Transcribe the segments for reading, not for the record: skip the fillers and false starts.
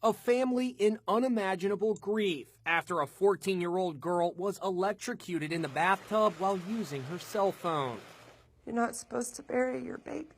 A family in unimaginable grief after a 14-year-old girl was electrocuted in the bathtub while using her cell phone. You're not supposed to bury your babies.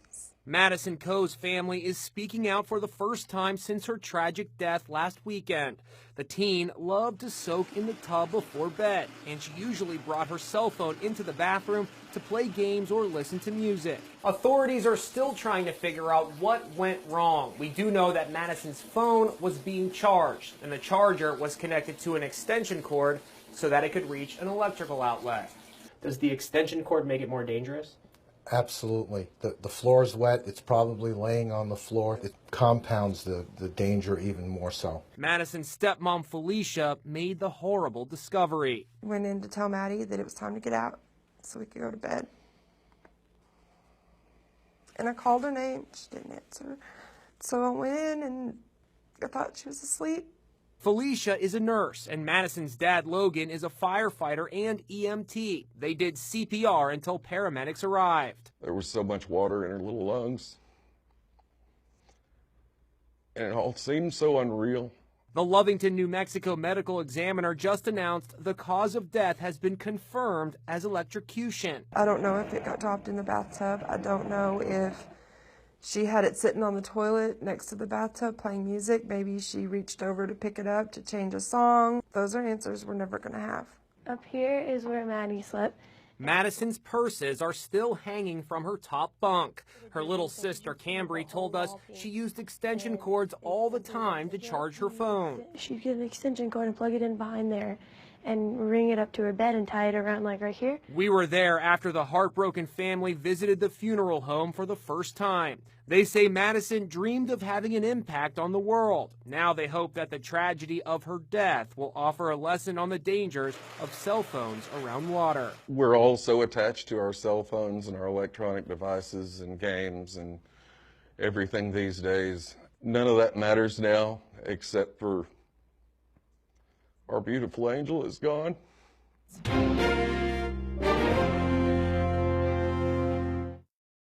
Madison Coe's family is speaking out for the first time since her tragic death last weekend. The teen loved to soak in the tub before bed, and she usually brought her cell phone into the bathroom to play games or listen to music. Authorities are still trying to figure out what went wrong. We do know that Madison's phone was being charged, and the charger was connected to an extension cord so that it could reach an electrical outlet. Does the extension cord make it more dangerous? Absolutely. The floor is wet. It's probably laying on the floor. It compounds the danger even more so. Madison's stepmom, Felicia, made the horrible discovery. Went in to tell Maddie that it was time to get out so we could go to bed. And I called her name. She didn't answer. So I went in and I thought she was asleep. Felicia is a nurse, and Madison's dad, Logan, is a firefighter and EMT. They did CPR until paramedics arrived. There was so much water in her little lungs, and it all seemed so unreal. The Lovington, New Mexico medical examiner just announced the cause of death has been confirmed as electrocution. I don't know if it got dropped in the bathtub. I don't know if she had it sitting on the toilet next to the bathtub playing music. Maybe she reached over to pick it up to change a song. Those are answers we're never going to have. Up here is where Maddie slept. Madison's purses are still hanging from her top bunk. Her little sister, Cambry, told us she used extension cords all the time to charge her phone. She'd get an extension cord and plug it in behind there and ring it up to her bed and tie it around like right here. We were there after the heartbroken family visited the funeral home for the first time. They say Madison dreamed of having an impact on the world. Now they hope that the tragedy of her death will offer a lesson on the dangers of cell phones around water. We're all so attached to our cell phones and our electronic devices and games and everything these days. None of that matters now except for our beautiful angel is gone.